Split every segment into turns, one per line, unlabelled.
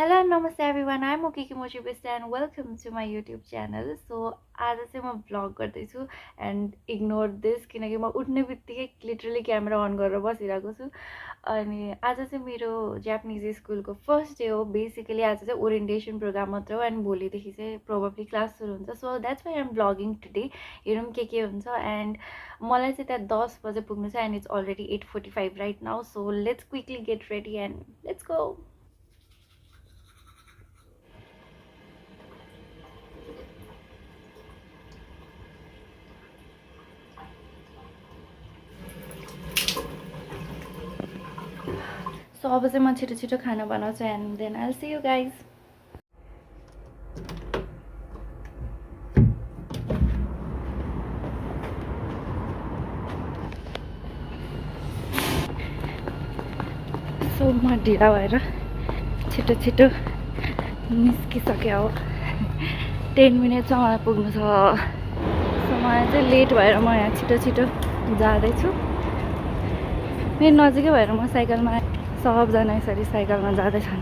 Hello and namaste everyone. I'm Okiki Mochibista and welcome to my YouTube channel. So आज चाहिँ म vlog गर्दैछु and ignore this किनकि म उठ्ने बित्तिकै literally क्यामेरा अन गरेर बसिरहेको छु अनि आज चाहिँ मेरो जापानिज स्कुलको फर्स्ट डे हो. बेसिकली आज चाहिँ ओरिएन्टेसन प्रोग्राम मात्र हो एन्ड भोलिदेखि चाहिँ प्रोबब्ली क्लास सुरु हुन्छ. So that's why I am vlogging today. हेरौँ के हुन्छ एन्ड मलाई चाहिँ त्यहाँ 10 बजे पुग्नु छ and it's already 8:45 right now. So let's quickly get ready and let's go. So अब चाहिँ म छिटो छिटो खाना बनाउँछु and then I will see you guys. So म ढिला भएर छिटो छिटो निस्किसक्यो. हो 10 मिनटमा मलाई पुग्नु छ. सो मलाई चाहिँ लेट भएर म यहाँ छिटो छिटो जाँदैछु. मेरो नजिकै भएर म साइकलमा सबजना यसरी साइकलमा जाँदैछन्.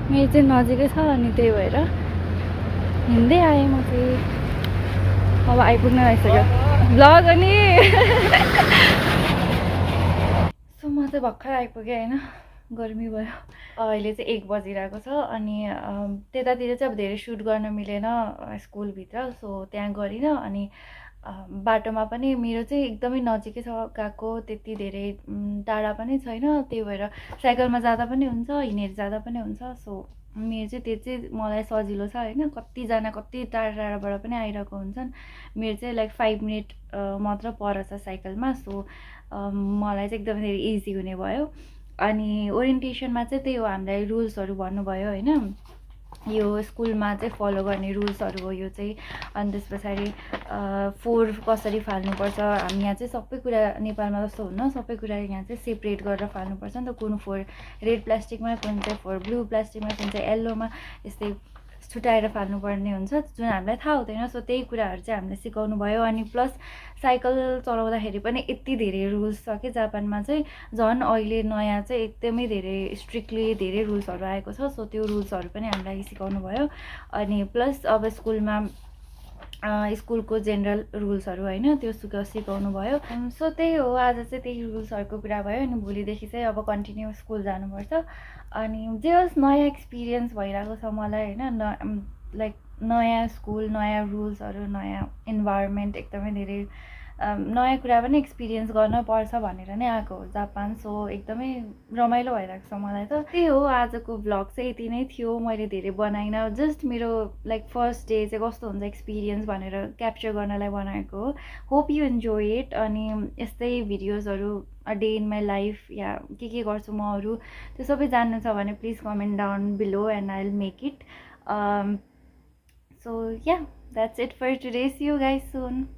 मेरो चाहिँ नजिकै छ अनि त्यही भएर हिँड्दै आएँ म चाहिँ. अब आइपुग्न आइसक्यो भ्लग अनि सो म चाहिँ भर्खर आइपुगेँ होइन. गर्मी भयो. अहिले चाहिँ 1 बजिरहेको छ अनि त्यतातिर चाहिँ अब धेरै सुट गर्न मिलेन स्कुलभित्र. सो त्यहाँ गरिनँ अनि बाटोमा पनि मेरो चाहिँ एकदमै नजिकै छ गएको. त्यति धेरै टाढा पनि छैन. त्यही भएर साइकलमा जाँदा पनि हुन्छ हिँडेर जाँदा पनि हुन्छ. सो मेरो चाहिँ त्यो चाहिँ मलाई सजिलो छ होइन. कतिजना कति टाढा टाढाबाट पनि आइरहेको हुन्छन्. मेरो चाहिँ लाइक 5 मिनट मात्र पर छ साइकलमा. सो मलाई चाहिँ एकदमै धेरै इजी हुने भयो. अनि ओरिएन्टेसनमा चाहिँ त्यही हो हामीलाई रुल्सहरू भन्नुभयो होइन. यो स्कुलमा चाहिँ फलो गर्ने रुल्सहरू हो यो चाहिँ. अनि त्यस पछाडि 4 कसरी फाल्नुपर्छ. हामी यहाँ चाहिँ सबै कुरा नेपालमा जस्तो हुन्न. सबै कुरा यहाँ चाहिँ सेपरेट गरेर फाल्नुपर्छ नि त. कुन 4 रेड प्लास्टिकमा, कुन चाहिँ 4 ब्लू प्लास्टिकमा, कुन चाहिँ येल्लोमा यस्तै छुट्याएर फाल्नुपर्ने हुन्छ जुन हामीलाई थाहा हुँदैन. सो त्यही कुराहरू चाहिँ हामीले सिकाउनु भयो. अनि प्लस साइकल चलाउँदाखेरि पनि यति धेरै रुल्स छ कि जापानमा चाहिँ झन् अहिले नयाँ चाहिँ एकदमै धेरै स्ट्रिक्टली धेरै रुल्सहरू आएको छ. सो त्यो रुल्सहरू पनि हामीलाई सिकाउनु भयो. अनि प्लस अब स्कुलको जेनरल रुल्सहरू होइन त्यो सिकाउनु भयो. सो त्यही हो आज चाहिँ त्यही रुल्सहरूको कुरा भयो. अनि भोलिदेखि चाहिँ अब कन्टिन्यू स्कुल जानुपर्छ. अनि जे होस् नयाँ एक्सपिरियन्स भइरहेको छ मलाई होइन. लाइक नयाँ स्कुल, नयाँ रुल्सहरू, नयाँ इन्भाइरोमेन्ट, एकदमै धेरै नयाँ कुरा पनि एक्सपिरियन्स गर्न पर्छ भनेर नै आएको हो जापान. सो एकदमै रमाइलो भइरहेको छ मलाई त. त्यही हो आजको भ्लग चाहिँ यति नै थियो. मैले धेरै बनाइनँ. जस्ट मेरो लाइक फर्स्ट डे चाहिँ कस्तो हुन्छ एक्सपिरियन्स भनेर क्याप्चर गर्नलाई बनाएको हो. Hope you enjoy it. अनि यस्तै भिडियोजहरू डे इन माई लाइफ या के गर्छु म अरू त्यो सबै जान्नु छ भने please comment down below and I will make it. So yeah, that's it for today. See you guys soon.